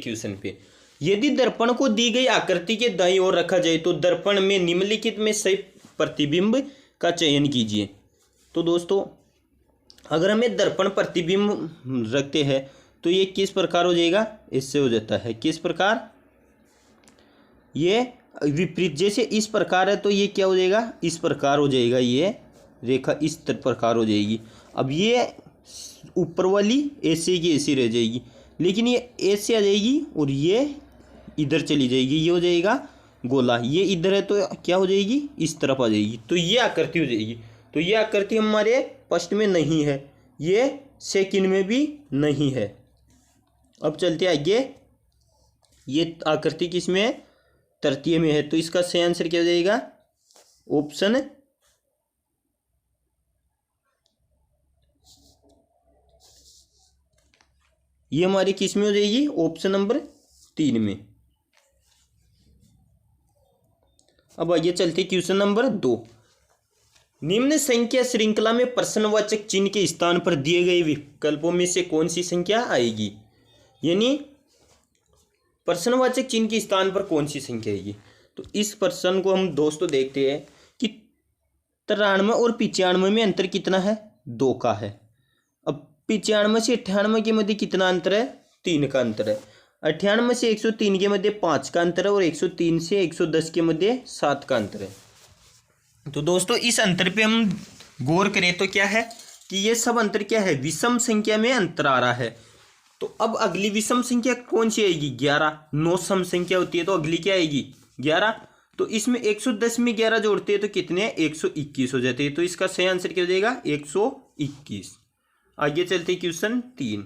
Question पे, यदि दर्पण को दी गई आकृति के दाईं ओर रखा जाए तो दर्पण में निम्नलिखित में सही प्रतिबिंब का चयन कीजिए। तो दोस्तों अगर हमें दर्पण प्रतिबिंब रखते हैं तो ये किस प्रकार हो जाएगा, इससे हो जाता है किस प्रकार, ये विपरीत, जैसे इस प्रकार है तो ये क्या हो जाएगा, इस प्रकार हो जाएगा, ये रेखा इस प्रकार हो जाएगी। अब ये ऊपर वाली ऐसे की ऐसी रह जाएगी, लेकिन ये ऐसे आ जाएगी और ये इधर चली जाएगी, ये हो जाएगा गोला, ये इधर है तो क्या हो जाएगी, इस तरफ आ जाएगी, तो ये आकृति हो जाएगी। तो ये आकृति हमारे फर्स्ट में नहीं है, ये सेकंड में भी नहीं है। अब चलते आगे, ये आकृति किस में है, तृतीय में है, तो इसका सही आंसर क्या हो जाएगा, ऑप्शन ये हमारी किस में हो जाएगी, ऑप्शन नंबर 3 में। अब आइए चलते क्वेश्चन नंबर 2। निम्न संख्या श्रृंखला में प्रश्नवाचक चिन्ह के स्थान पर दिए गए विकल्पों में से कौन सी संख्या आएगी, यानी प्रश्नवाचक चिन्ह के स्थान पर कौन सी संख्या आएगी। तो इस प्रश्न को हम दोस्तों देखते हैं कि 93 और 95 में अंतर कितना है, 2 का है। अब 95 से 98 के मध्य कितना अंतर है, 3 का अंतर है। 98 से 103 के मध्य 5 का अंतर है और 103 से 110 के मध्य 7 का अंतर है। तो दोस्तों इस अंतर पे हम गौर करें तो क्या है कि ये सब अंतर क्या है, विषम संख्या में अंतर आ रहा है। तो अब अगली विषम संख्या कौन सी आएगी, 11। 9 सम संख्या होती है तो अगली क्या आएगी, 11। तो इसमें 110 में 11 जोड़ते हैं तो कितने, 121 हो जाते हैं। तो इसका सही आंसर क्या हो जाएगा, 121। आगे चलते क्वेश्चन 3।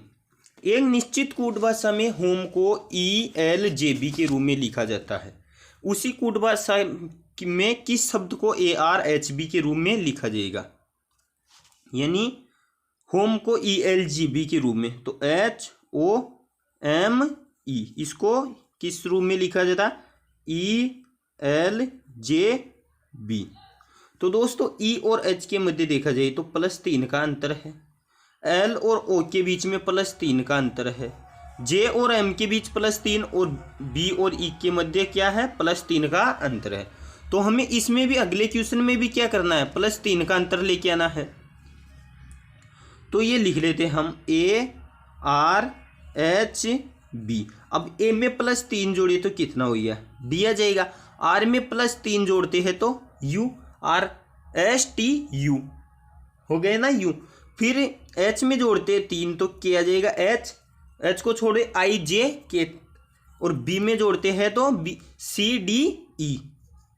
एक निश्चित कूट भाषा में होम को ELJB के रूप में लिखा जाता है, उसी कूट भाषा में किस शब्द को ARHB के रूप में लिखा जाएगा, यानी होम को ELGB के रूप में, तो HOME इसको किस रूप में लिखा जाता है, ELJB। तो दोस्तों E और H के मध्य देखा जाए तो +3 का अंतर है, L और O के बीच में +3 का अंतर है, J और M के बीच +3 और B और E के मध्य क्या है, +3 का अंतर है। तो हमें इसमें भी अगले क्वेश्चन में भी क्या करना है, +3 का अंतर लेके आना है। तो ये लिख लेते हैं हम ARHB। अब A में +3 जोड़े तो कितना हो गया, D आ जाएगा। R में +3 जोड़ते हैं तो URSTU हो गए ना, U। फिर H में जोड़ते हैं 3 तो K आ जाएगा, H को छोड़े IJK, और B में जोड़ते हैं तो CDE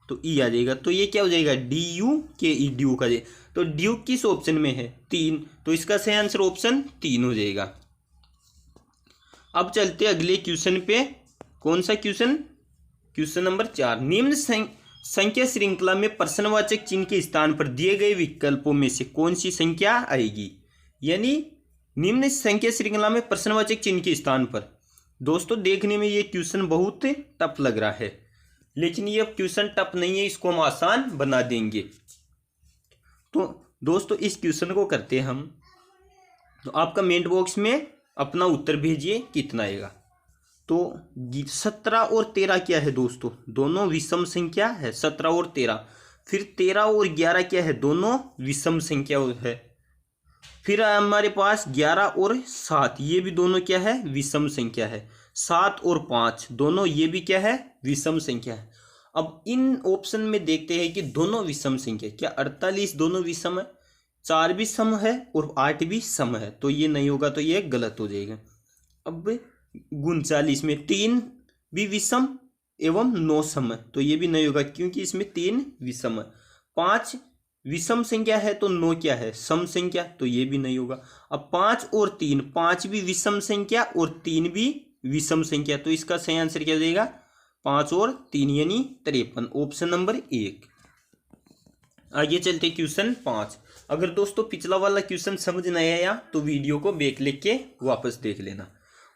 तो E आ जाएगा। तो ये क्या हो जाएगा, DUKE, ड्यू का जाएगा। तो ड्यू किस ऑप्शन में है, 3, तो इसका सही आंसर ऑप्शन 3 हो जाएगा। अब चलते अगले क्वेश्चन पे, कौन सा क्वेश्चन, क्वेश्चन नंबर 4। निम्न संख्या श्रृंखला में प्रश्नवाचक चिन्ह के स्थान पर दिए गए विकल्पों में से कौन सी संख्या आएगी, यानी निम्न संख्या श्रृंखला में प्रश्नवाचक चिन्ह के स्थान पर। दोस्तों देखने में ये क्वेश्चन बहुत टफ लग रहा है, लेकिन ये क्वेश्चन टफ नहीं है, इसको हम आसान बना देंगे। तो दोस्तों इस क्वेश्चन को करते हैं हम, तो आप कमेंट बॉक्स में अपना उत्तर भेजिए कितना आएगा। तो 17 और 13 क्या है दोस्तों, दोनों विषम संख्या है, 17 और 13। फिर 13 और 11 क्या है, दोनों विषम संख्या है। फिर हमारे पास 11 और 7, ये भी दोनों क्या है, विषम संख्या है। 7 और 5 दोनों ये भी क्या है, विषम संख्या है। अब इन ऑप्शन में देखते हैं कि दोनों विषम संख्या, क्या 48 दोनों विषम है, 4 भी सम है और 8 भी सम है, तो ये नहीं होगा, तो ये गलत हो जाएगा। अब 39 में 3 भी विषम एवं 9 सम है, तो ये भी नहीं होगा क्योंकि इसमें 3 विषम है। 5 विषम संख्या है तो 9 क्या है, सम संख्या, तो ये भी नहीं होगा। अब 5 और 3, 5 भी विषम संख्या और 3 भी विषम संख्या, तो इसका सही आंसर क्या हो जाएगा, 5 और 3 यानी 53, ऑप्शन नंबर 1। आगे चलते क्वेश्चन 5। अगर दोस्तों पिछला वाला क्वेश्चन समझ नहीं आया तो वीडियो को बैक लिख के वापस देख लेना।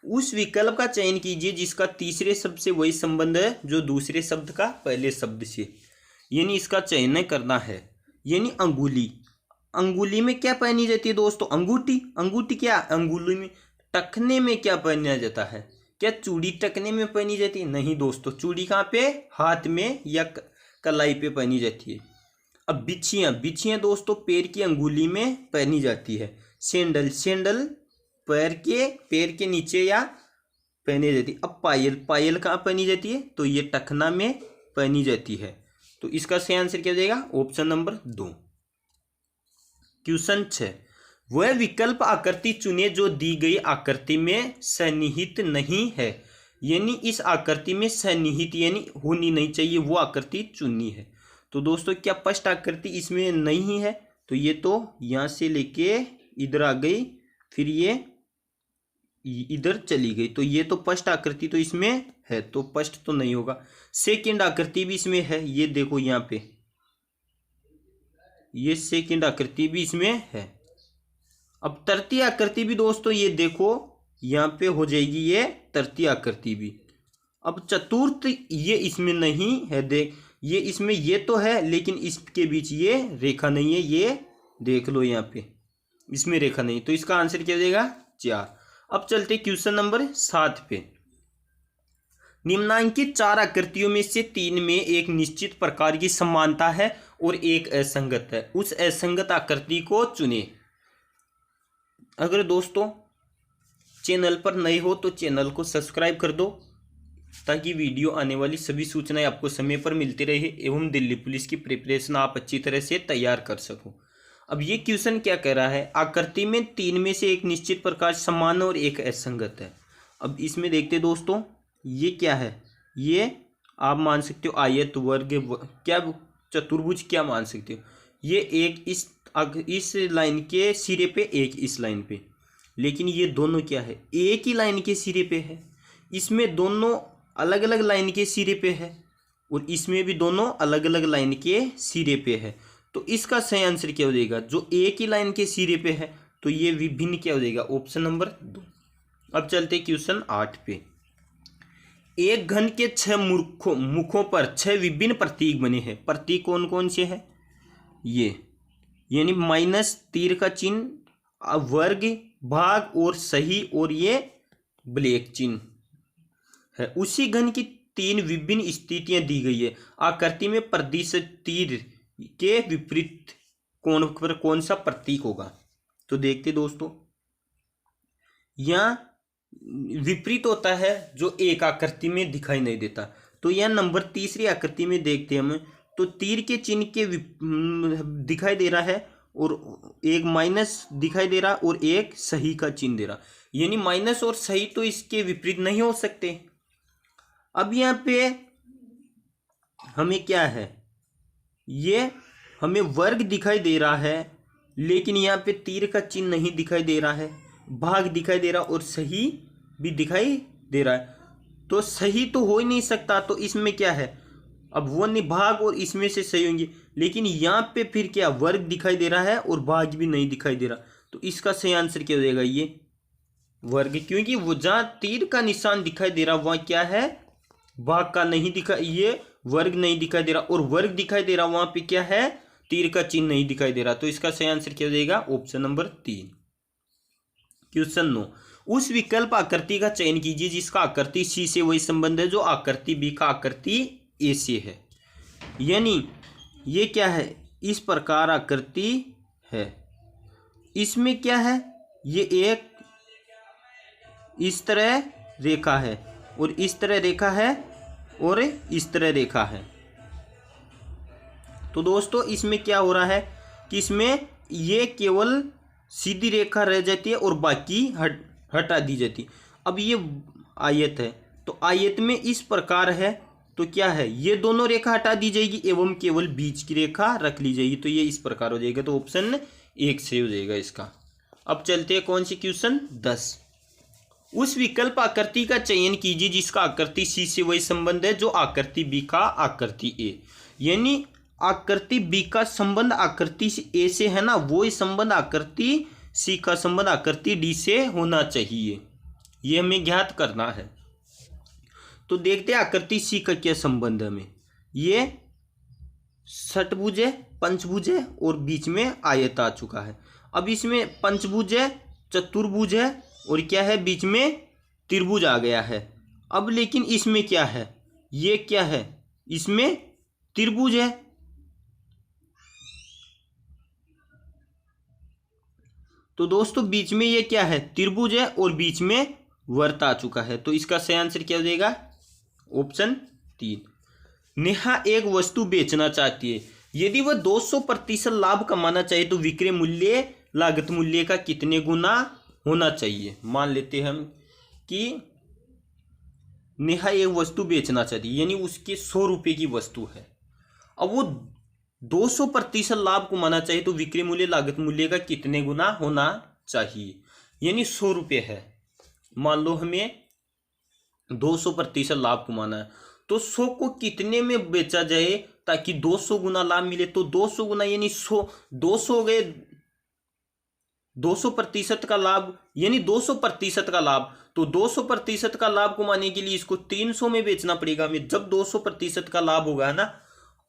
उस विकल्प का चयन कीजिए जिसका तीसरे शब्द से वही संबंध है जो दूसरे शब्द का पहले शब्द से, यानी इसका चयन करना है। यानी अंगुली, अंगुली में क्या पहनी जाती है दोस्तों, अंगूठी। अंगूठी क्या, अंगुली में टखने में क्या पहना जाता है, क्या चूड़ी टखने में पहनी जाती है? नहीं दोस्तों, चूड़ी कहाँ पे? हाथ में या कलाई पे पहनी जाती है। अब बिछियाँ दोस्तों पैर की अंगुली में पहनी जाती है। सैंडल पैर के नीचे या पहनी जाती है। अब पायल कहाँ पहनी जाती है? तो ये टखना में पहनी जाती है। तो इसका सही आंसर क्या हो जाएगा? Option number 2। क्वेश्चन 6, वह विकल्प आकृति चुने जो दी गई आकृति में सन्निहित नहीं है। यानी इस आकृति में सन्निहित यानी होनी नहीं चाहिए वो आकृति चुननी है। तो दोस्तों क्या फर्स्ट आकृति इसमें नहीं है? तो ये तो यहाँ से लेके इधर आ गई, फिर ये इधर चली गई, तो ये तो फर्स्ट आकृति तो इसमें है, तो फर्स्ट तो नहीं होगा। सेकंड आकृति भी इसमें है, ये देखो यहाँ पे ये सेकंड आकृति भी इसमें है। अब तृतीय आकृति भी दोस्तों ये देखो यहाँ पे हो जाएगी ये तृतीय आकृति भी। अब चतुर्थ ये इसमें नहीं है, देख ये इसमें ये तो है लेकिन इसके बीच ये रेखा नहीं है, ये देख लो यहाँ पे इसमें रेखा नहीं, तो इसका आंसर क्या हो जाएगा? 4। अब चलते क्वेश्चन नंबर 7 पे। निम्नांकित 4 आकृतियों में से 3 में एक निश्चित प्रकार की समानता है और एक असंगत है, उस असंगत आकृति को चुने। अगर दोस्तों चैनल पर नए हो तो चैनल को सब्सक्राइब कर दो ताकि वीडियो आने वाली सभी सूचनाएं आपको समय पर मिलती रहे एवं दिल्ली पुलिस की प्रिपरेशन आप अच्छी तरह से तैयार कर सको। अब ये क्वेश्चन क्या कह रहा है? आकृति में 3 में से एक निश्चित प्रकार समान और एक असंगत है। अब इसमें देखते दोस्तों ये क्या है? ये आप मान सकते हो आयत, वर्ग, क्या चतुर्भुज क्या मान सकते हो। ये एक इस लाइन के सिरे पे, एक इस लाइन पे, लेकिन ये दोनों क्या है? एक ही लाइन के सिरे पे है। इसमें दोनों अलग अलग लाइन के सिरे पे है और इसमें भी दोनों अलग अलग लाइन के सिरे पे है। तो इसका सही आंसर क्या हो जाएगा? जो एक ही लाइन के सिरे पे है तो ये विभिन्न क्या हो जाएगा? Option number 2। अब चलते क्वेश्चन 8 पे। एक घन के 6 मुखों पर 6 विभिन्न प्रतीक बने हैं। प्रतीक कौन कौन से हैं? ये यानी माइनस, तीर का चिन्ह, वर्ग, भाग और सही, और ये ब्लैक चिन्ह है। उसी घन की 3 विभिन्न स्थितियां दी गई है। आकृति में प्रदिश तीर के विपरीत कोण पर कौन सा प्रतीक होगा? तो देखते दोस्तों, यहाँ विपरीत होता है जो एक आकृति में दिखाई नहीं देता। तो यह नंबर तीसरी आकृति में देखते हैं हम, तो तीर के चिन्ह के दिखाई दे रहा है और एक माइनस दिखाई दे रहा और एक सही का चिन्ह दे रहा, यानी माइनस और सही तो इसके विपरीत नहीं हो सकते। अब यहाँ पे हमें क्या है? ये हमें वर्ग दिखाई दे रहा है लेकिन यहाँ पे तीर का चिन्ह नहीं दिखाई दे रहा है, भाग दिखाई दे रहा और सही भी दिखाई दे रहा है। तो सही तो हो ही नहीं सकता, तो इसमें क्या है? अब वो नहीं, भाग और इसमें से सही होंगे, लेकिन यहाँ पे फिर क्या? वर्ग दिखाई दे रहा है और भाग भी नहीं दिखाई दे रहा। तो इसका सही आंसर क्या हो जाएगा? ये वर्ग, क्योंकि वो जहाँ तीर का निशान दिखाई दे रहा वहाँ क्या है? भाग का नहीं दिखा, ये वर्ग नहीं दिखाई दे रहा, और वर्ग दिखाई दे रहा वहाँ पे क्या है? तीर का चिन्ह नहीं दिखाई दे रहा। तो इसका सही आंसर क्या हो जाएगा? Option number 3। क्वेश्चन 9, उस विकल्प आकृति का चयन कीजिए जिसका आकृति सी से वही संबंध है जो आकृति बी का आकृति ए से है। यानी ये क्या है? इस प्रकार आकृति है, इसमें क्या है? ये एक इस तरह रेखा है और इस तरह रेखा है और इस तरह रेखा है। तो दोस्तों इसमें क्या हो रहा है कि इसमें ये केवल सीधी रेखा रह जाती है और बाकी हटा दी जाती है। अब ये आयत है, तो आयत में इस प्रकार है, तो क्या है? ये दोनों रेखा हटा दी जाएगी एवं केवल बीच की रेखा रख ली जाएगी, तो ये इस प्रकार हो जाएगा। तो ऑप्शन 1 से हो जाएगा इसका। अब चलते हैं कौन सी? क्वेश्चन 10, उस विकल्प आकृति का चयन कीजिए जिसका आकृति सी से वही संबंध है जो आकृति बी का आकृति ए। यानी आकृति बी का संबंध आकृति ए से है ना, वो ही संबंध आकृति सी का संबंध आकृति डी से होना चाहिए, ये हमें ज्ञात करना है। तो देखते हैं आकृति सी का क्या संबंध है हमें। ये षटभुज है, पंचभुज है और बीच में आयत आ चुका है। अब इसमें पंचभुज है, चतुर्भुज है और क्या है? बीच में त्रिभुज आ गया है। अब लेकिन इसमें क्या है, ये क्या है, इसमें त्रिभुज है। तो दोस्तों बीच में ये क्या है, त्रिभुज है और बीच में वर्त आ चुका है। तो इसका सही आंसर क्या हो जाएगा, ऑप्शन 3। नेहा एक वस्तु बेचना चाहती है, यदि वह 200% लाभ कमाना चाहिए तो विक्रय मूल्य लागत मूल्य का कितने गुना होना चाहिए। मान लेते हैं हम कि नेहा एक वस्तु बेचना चाहती है, यानी उसके 100 रुपये की वस्तु है। अब वो 200% लाभ कमाना चाहिए तो विक्रय मूल्य लागत मूल्य का कितने गुना होना चाहिए, यानी 100 रुपये है। मान लो हमें 200% लाभ कमाना है, तो 100 को कितने में बेचा जाए ताकि 200 गुना लाभ मिले। तो 200 गुना यानी 100, 200 हो गए 200% का लाभ, यानी 200% का लाभ। तो 200% का लाभ कमाने के लिए इसको 300 में बेचना पड़ेगा हमें, जब 200% का लाभ होगा ना।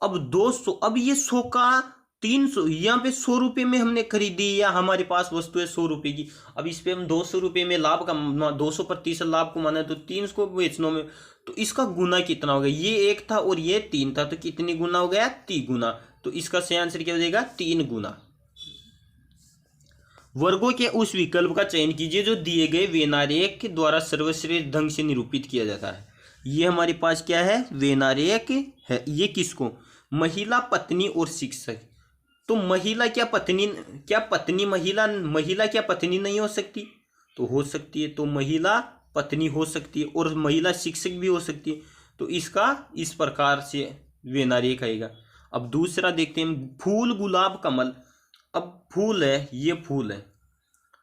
अब 200, अब ये 100 का 300, यहाँ पे 100 रुपये में हमने खरीदी या हमारे पास वस्तु है 100 रुपये की। अब इस पे हम 200 रुपये में लाभ का 200% लाभ कमाना है, तो 300 को बेचने में, तो इसका गुना कितना हो गया, ये 1 था और ये 3 था, तो कितने गुना हो गया, 3 गुना। तो इसका सही आंसर क्या हो जाएगा, 3 गुना। वर्गों के उस विकल्प का चयन कीजिए जो दिए गए वेन आरेख के द्वारा सर्वश्रेष्ठ ढंग से निरूपित किया जाता है। ये हमारे पास क्या है, वेन आरेख है। ये किसको, महिला, पत्नी और शिक्षक। तो महिला क्या पत्नी महिला क्या पत्नी नहीं हो सकती, तो हो सकती है। तो महिला पत्नी हो सकती है और महिला शिक्षक भी हो सकती है। तो इसका इस प्रकार से वेन आरेख आएगा। अब दूसरा देखते हैं, फूल, गुलाब, कमल। अब फूल है, ये फूल है,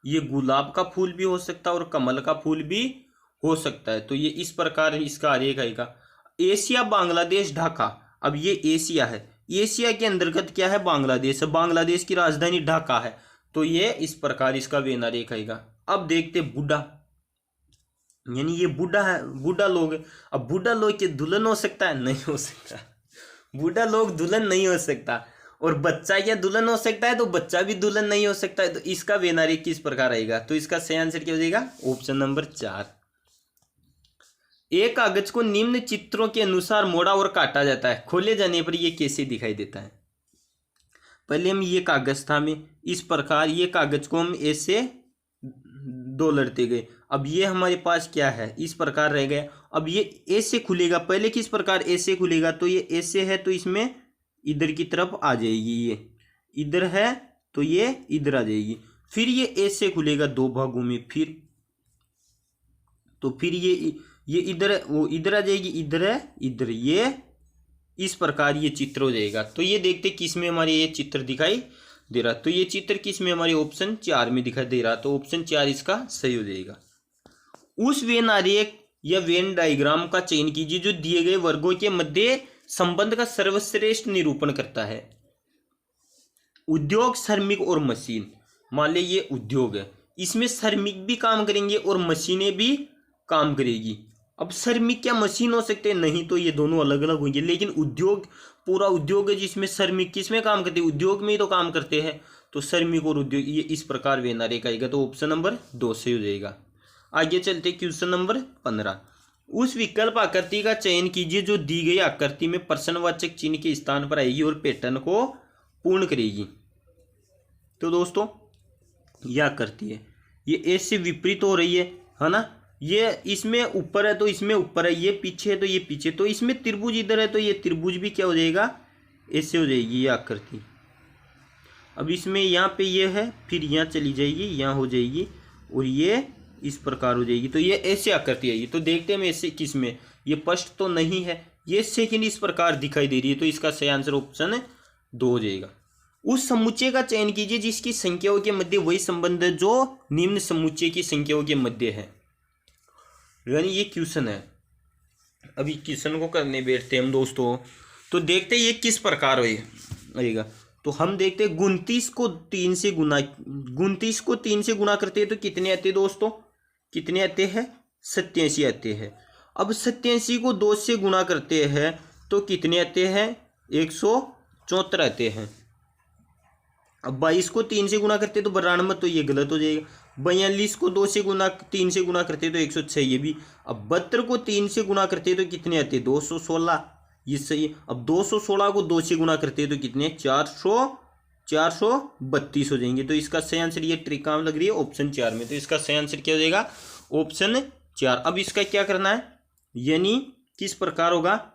ये गुलाब का फूल भी हो सकता है और कमल का फूल भी हो सकता है। तो ये इस प्रकार इसका आरेख आएगा। एशिया, बांग्लादेश, ढाका। अब ये एशिया है, एशिया के अंतर्गत क्या है, बांग्लादेश है, बांग्लादेश की राजधानी ढाका है। तो ये इस प्रकार इसका वेन आरेख आएगा। अब देखते बुढ़ा, यानी ये बुढ़ा है, बुढ़ा लोग। अब बुढ़ा लोग के दुल्हन हो सकता है, नहीं हो सकता, बुढ़ा लोग दुल्हन नहीं हो सकता। और बच्चा क्या दुल्हन हो सकता है, तो बच्चा भी दुल्हन नहीं हो सकता है। तो इसका वेन आरेख किस प्रकार आएगा, तो इसका सही आंसर क्या हो जाएगा, ऑप्शन नंबर 4। एक कागज को निम्न चित्रों के अनुसार मोड़ा और काटा जाता है, खोले जाने पर यह कैसे दिखाई देता है। पहले हम ये कागज था, हमें इस प्रकार ये कागज को हम ऐसे दो लड़ते गए। अब ये हमारे पास क्या है, इस प्रकार रह गया। अब ये ऐसे खुलेगा, पहले किस प्रकार ऐसे खुलेगा, तो ये ऐसे है, तो इसमें इधर की तरफ आ जाएगी, ये इधर है तो ये इधर आ जाएगी। फिर ये ऐसे खुलेगा 2 भागों में, फिर तो फिर ये इधर है, वो इधर आ जाएगी, इधर है, इधर, ये इस प्रकार ये चित्र हो जाएगा। तो ये देखते किस में हमारे ये चित्र दिखाई दे रहा, तो ये चित्र किस में हमारे ऑप्शन 4 में दिखाई दे रहा। तो ऑप्शन 4 इसका सही हो जाएगा। उस वेन आरेख या वेन डायग्राम का चयन कीजिए जो दिए गए वर्गों के मध्य संबंध का सर्वश्रेष्ठ निरूपण करता है। उद्योग, श्रमिक और मशीन। मान ले ये उद्योग है, इसमें श्रमिक भी काम करेंगे और मशीनें भी काम करेगी। अब श्रमिक क्या मशीन हो सकते हैं, नहीं, तो ये दोनों अलग अलग होंगे। लेकिन उद्योग पूरा उद्योग है जिसमें श्रमिक किसमें काम करते हैं, उद्योग में ही तो काम करते हैं। तो श्रमिक और उद्योग, ये इस प्रकार वेन आरेख आएगा। तो ऑप्शन नंबर 2 से हो जाएगा। आगे चलते क्वेश्चन नंबर 15। उस विकल्प आकृति का चयन कीजिए जो दी गई आकृति में प्रश्नवाचक चिन्ह के स्थान पर आएगी और पैटर्न को पूर्ण करेगी। तो दोस्तों यह आकृति है, ये ऐसे विपरीत हो रही है ना। ये इसमें ऊपर है तो इसमें ऊपर है, ये पीछे है तो ये पीछे, तो इसमें त्रिभुज इधर है तो ये त्रिभुज भी क्या हो जाएगा, ऐसे हो जाएगी ये आकृति। अब इसमें यहाँ पे ये है, फिर यहाँ चली जाएगी, यहाँ हो जाएगी और ये इस प्रकार हो जाएगी। तो ये ऐसे आकृति आएगी। तो देखते हैं हम ऐसे किस में, ये फर्स्ट तो नहीं है, ये सेकंड इस प्रकार दिखाई दे रही है। तो इसका सही आंसर ऑप्शन 2 हो जाएगा। उस समुच्चय का चयन कीजिए जिसकी संख्याओं के मध्य वही संबंध है जो निम्न समुच्चय की संख्याओं के मध्य है। यानी ये क्वेश्चन है, अभी क्वेश्चन को करने बैठते हैं हम दोस्तों। तो देखते हैं ये किस प्रकार होएगा। तो हम देखते हैं 29 को 3 से गुना करते हैं तो कितने आते हैं दोस्तों, कितने आते हैं, 87 आते हैं। अब 87 को 2 से गुना करते हैं तो कितने आते हैं, 174 आते हैं। अब 22 को 3 से गुना करते हैं तो 92, तो ये गलत हो जाएगा। 42 को 2 से गुना 3 से गुना करते तो 106 ये भी। अब 72 को 3 से गुना करते तो कितने आते 216, ये सही है। अब 216 को 2 से गुना करते तो कितने 432 हो जाएंगे। तो इसका सही आंसर, ये ट्रिक काम लग रही है ऑप्शन 4 में, तो इसका सही आंसर क्या हो जाएगा ऑप्शन 4। अब इसका क्या करना है, यानी किस प्रकार होगा,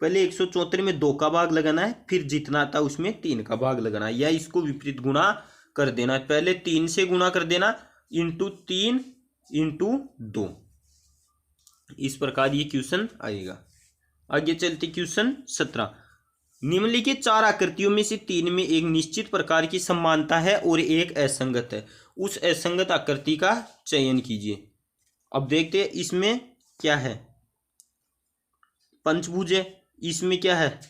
पहले 174 में 2 का भाग लगाना है, फिर जितना आता उसमें 3 का भाग लगाना है, या इसको विपरीत गुणा कर देना है। पहले 3 से गुणा कर देना इंटू 3 इंटू 2, इस प्रकार ये क्वेश्चन आएगा। आगे चलते क्वेश्चन 17। निम्नलिखित 4 आकृतियों में से 3 में एक निश्चित प्रकार की समानता है और एक असंगत है, उस असंगत आकृति का चयन कीजिए। अब देखते हैं इसमें क्या है, पंचभुज है, इसमें क्या है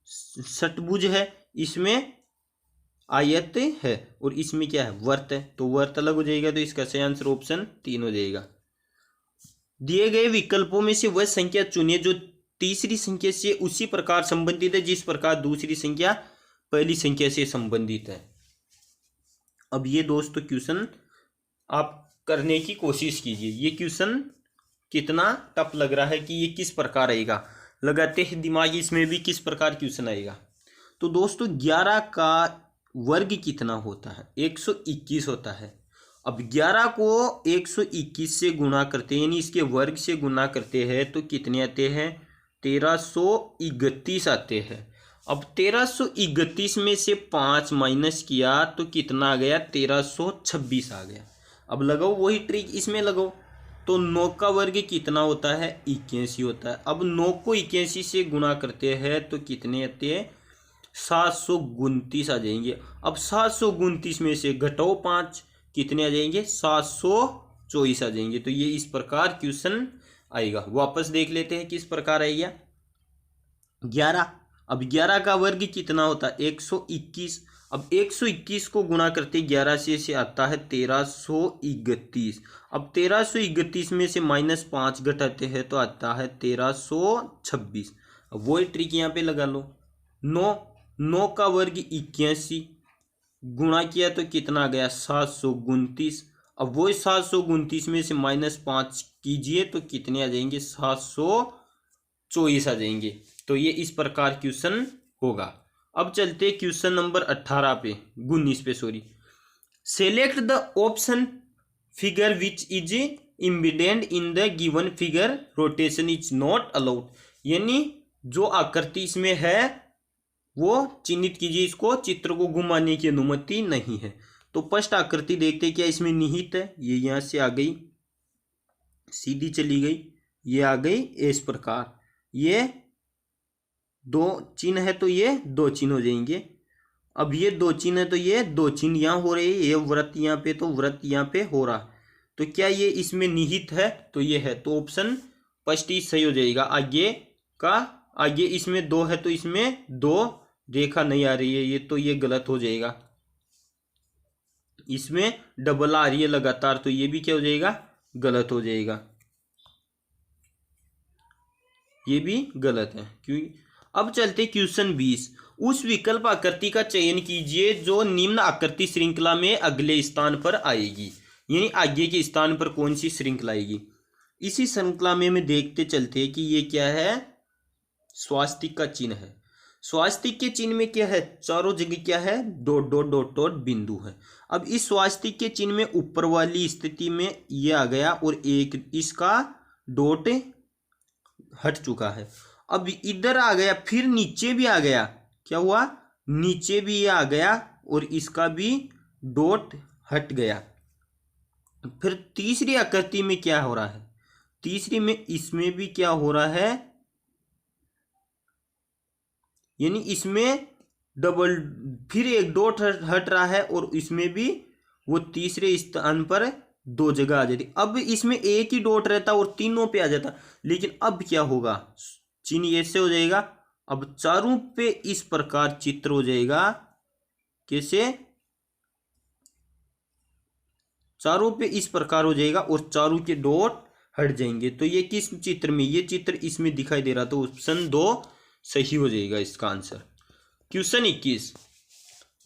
षटभुज है, इसमें आयत है, और इसमें क्या है वर्त है, तो वर्त अलग हो जाएगा। तो इसका सही आंसर ऑप्शन 3 हो जाएगा। दिए गए विकल्पों में से वह संख्या चुनिए जो तीसरी संख्या से उसी प्रकार संबंधित है जिस प्रकार दूसरी संख्या पहली संख्या से संबंधित है। अब ये दोस्तों क्वेश्चन आप करने की कोशिश कीजिए। ये क्वेश्चन कितना टफ लग रहा है कि ये किस प्रकार आएगा, लगाते हैं दिमाग इसमें भी किस प्रकार क्वेश्चन आएगा। तो दोस्तों 11 का वर्ग कितना होता है, 121 होता है। अब 11 को 121 से गुणा करते हैं, यानी इसके वर्ग से गुणा करते हैं तो कितने आते हैं 1331 आते हैं। अब 1331 में से 5 माइनस किया तो कितना आ गया 1326 आ गया। अब लगाओ वही ट्रिक इसमें लगाओ, तो 9 का वर्ग कितना होता है 81 होता है। अब 9 को 81 से गुणा करते हैं तो कितने आते हैं 729 आ जाएंगे। अब 729 में से घटाओ 5, कितने आ जाएंगे 724 आ जाएंगे। तो ये इस प्रकार क्वेश्चन आएगा। वापस देख लेते हैं किस प्रकार आएगा 11। अब 11 का वर्ग कितना होता है 121। अब 121 को गुणा करते 11 से आता है 1331। अब 1331 में से -5 घटाते हैं तो आता है 1326। अब वही ट्रिक यहाँ पे लगा लो। 9 का वर्ग 81 गुणा किया तो कितना आ गया 729। अब वही 729 में से -5 कीजिए तो कितने आ जाएंगे 724 आ जाएंगे। तो ये इस प्रकार क्वेश्चन होगा। अब चलते क्वेश्चन नंबर 18 पे 19 पे sorry. Select the option figure which is embedded in the given figure, rotation is not allowed. यानी जो आकृति इसमें है वो चिन्हित कीजिए, इसको चित्र को घुमाने की अनुमति नहीं है। तो फर्स्ट आकृति देखते क्या इसमें निहित है, ये यहाँ से आ गई सीधी चली गई, ये आ गई इस प्रकार, ये 2 चिन्ह है तो ये 2 चिन्ह हो जाएंगे। अब ये 2 चिन्ह है तो ये 2 चिन्ह यहाँ हो रहे हैं, ये व्रत यहाँ पे तो व्रत यहाँ पे हो रहा। तो क्या ये इसमें निहित है, तो ये है, तो ऑप्शन फर्स्ट ही सही हो जाएगा। आगे इसमें 2 है तो इसमें 2 रेखा नहीं आ रही है, ये तो ये गलत हो जाएगा। इसमें डबल आ रही है लगातार, तो ये भी क्या हो जाएगा गलत हो जाएगा, ये भी गलत है क्योंकि। अब चलते क्वेश्चन 20। उस विकल्प आकृति का चयन कीजिए जो निम्न आकृति श्रृंखला में अगले स्थान पर आएगी, यानी आगे के स्थान पर कौन सी श्रृंखला आएगी। इसी श्रृंखला में देखते चलते कि ये क्या है स्वास्तिक का चिन्ह है। स्वास्तिक के चिन्ह में क्या है चारों जगह क्या है डॉट डॉट डॉट डॉट बिंदु है। अब इस स्वास्तिक के चिन्ह में ऊपर वाली स्थिति में ये आ गया और एक इसका डॉट हट चुका है। अब इधर आ गया, फिर नीचे भी आ गया, क्या हुआ नीचे भी आ गया और इसका भी डॉट हट गया। फिर तीसरी आकृति में क्या हो रहा है, तीसरी में इसमें भी क्या हो रहा है, यानी इसमें डबल फिर एक डॉट हट रहा है और इसमें भी वो तीसरे स्थान पर 2 जगह आ जाती। अब इसमें एक ही डॉट रहता और तीनों पे आ जाता, लेकिन अब क्या होगा चिन्ह ऐसे हो जाएगा। अब चारों पे इस प्रकार चित्र हो जाएगा, कैसे चारों पे इस प्रकार हो जाएगा और चारों के डॉट हट जाएंगे। तो ये किस चित्र में, ये चित्र इसमें दिखाई दे रहा, तो ऑप्शन 2 सही हो जाएगा इसका आंसर। क्वेश्चन 21।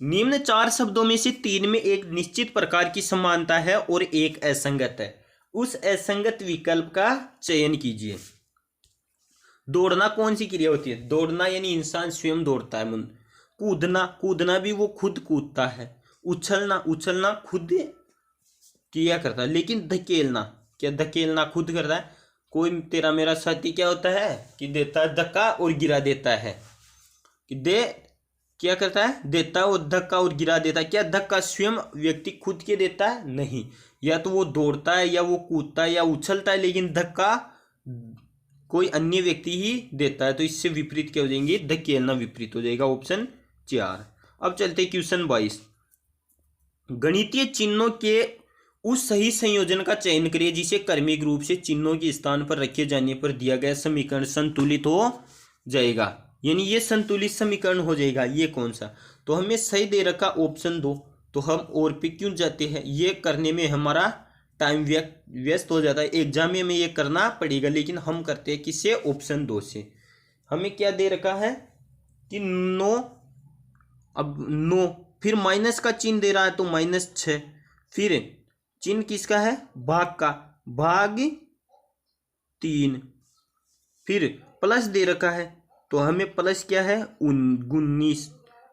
निम्न चार शब्दों में से तीन में एक निश्चित प्रकार की समानता है और एक असंगत है। उस असंगत विकल्प का चयन कीजिए। दौड़ना कौन सी क्रिया होती है? दौड़ना यानी इंसान स्वयं दौड़ता है। कूदना, कूदना भी वो खुद कूदता है। उछलना, उछलना खुद किया करता है। लेकिन धकेलना, क्या धकेलना खुद करता है? कोई तेरा मेरा साथी क्या होता है कि देता है धक्का और गिरा देता है, कि दे क्या करता है? देता है और धक्का और गिरा देता है। क्या धक्का स्वयं व्यक्ति खुद के देता है? नहीं। या तो वो दौड़ता है या वो कूदता है या उछलता है, लेकिन धक्का कोई अन्य व्यक्ति ही देता है। तो इससे विपरीत क्या हो जाएंगे? धकेलना विपरीत हो जाएगा। ऑप्शन 4। अब चलते क्वेश्चन 22। गणितीय चिन्हों के उस सही संयोजन का चयन करिए जिसे क्रमिक रूप से चिन्हों के स्थान पर रखे जाने पर दिया गया समीकरण संतुलित हो जाएगा। यानी ये संतुलित समीकरण हो जाएगा। ये कौन सा? तो हमें सही दे रखा ऑप्शन 2। तो हम और पे क्यों जाते हैं? ये करने में हमारा टाइम व्यस्त हो जाता है। एग्जाम में ये करना पड़ेगा, लेकिन हम करते हैं किससे? ऑप्शन 2 से। हमें क्या दे रखा है कि 9। अब 9 फिर माइनस का चिन्ह दे रहा है तो -6। फिर चिन्ह किसका है? भाग का, भाग 3। फिर प्लस दे रखा है तो हमें प्लस क्या है? 19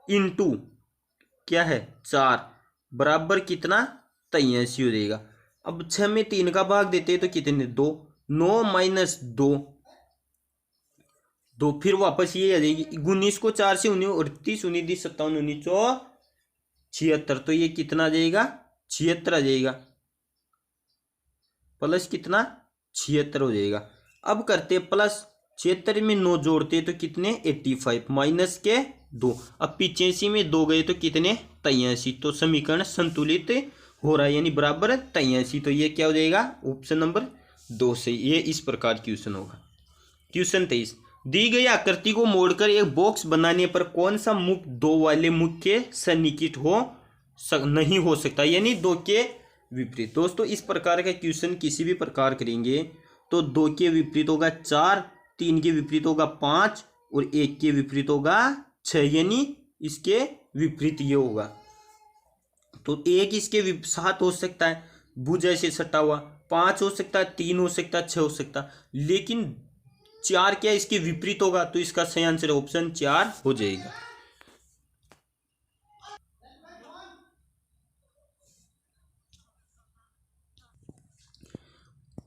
इंटू क्या है? 4 बराबर कितना? 83 हो जाएगा। अब 6 में 3 का भाग देते हैं तो कितने? 2। 9 माइनस 2, 2 फिर वापस ये आ जाएगी। 19 को 4 से 39, 29, 57, 19, 76। तो ये कितना आ जाएगा? 76 आ जाएगा। प्लस कितना? 76 हो जाएगा। अब करते प्लस 76 में 9 जोड़ते तो कितने? 85 माइनस के 2। अब 85 में 2 गए तो कितने? 83। तो समीकरण संतुलित हो रहा है, यानी बराबर 83। तो ये क्या हो जाएगा? ऑप्शन नंबर 2 से। ये इस प्रकार क्वेश्चन होगा। क्वेश्चन 23। दी गई आकृति को मोड़कर एक बॉक्स बनाने पर कौन सा मुख 2 वाले मुख के सन्निकट नहीं हो सकता, यानी 2 के विपरीत। दोस्तों इस प्रकार का क्वेश्चन किसी भी प्रकार करेंगे तो 2 के विपरीत होगा 4, 3 के विपरीत होगा 5 और 1 के विपरीत होगा 6, यानी इसके विपरीत ये होगा। तो 1 इसके साथ हो सकता है भुजा से सटा हुआ, 5 हो सकता है, 3 हो सकता है, 6 हो सकता है, लेकिन 4 क्या इसके विपरीत होगा? तो इसका सही आंसर ऑप्शन 4 हो जाएगा।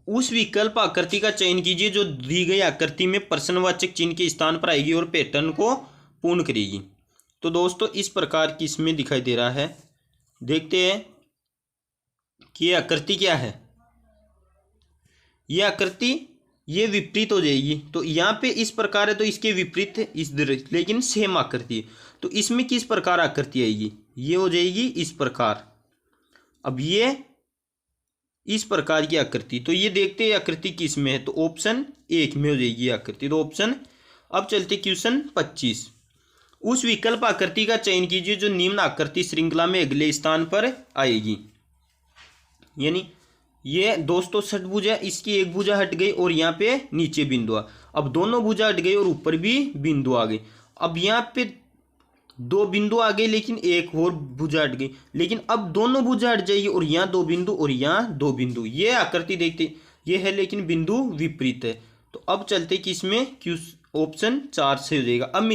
उस विकल्प आकृति का चयन कीजिए जो दी गई आकृति में प्रश्नवाचक चिन्ह के स्थान पर आएगी और पैटर्न को पूर्ण करेगी। तो दोस्तों इस प्रकार की इसमें दिखाई दे रहा है। देखते हैं कि ये आकृति क्या है। ये आकृति ये विपरीत हो जाएगी। तो यहाँ पे इस प्रकार है तो इसके विपरीत इस दृश्य, लेकिन सेम आकृति। तो इसमें किस प्रकार आकृति आएगी? ये हो जाएगी इस प्रकार। अब ये इस प्रकार की आकृति, तो ये देखते हैं आकृति किस में है, तो ऑप्शन 1 में हो जाएगी आकृति। तो ऑप्शन। अब चलते क्वेश्चन 25। उस विकल्प आकृति का चयन कीजिए जो निम्न आकृति श्रृंखला में अगले स्थान पर आएगी। यानी ये दोस्तों षटभुजा, इसकी एक भुजा हट गई और यहाँ पे नीचे बिंदु आ। अब दोनों भुजा हट गई और ऊपर भी बिंदु आ गई। अब यहाँ पे 2 बिंदु आ गए लेकिन एक और भुजा हट गई, लेकिन अब दोनों भुजा हट जाएगी और यहाँ 2 बिंदु और यहाँ 2 बिंदु। ये आकृति देखते ये है लेकिन बिंदु विपरीत है। तो अब चलते कि इसमें ऑप्शन 4 से हो जाएगा। अब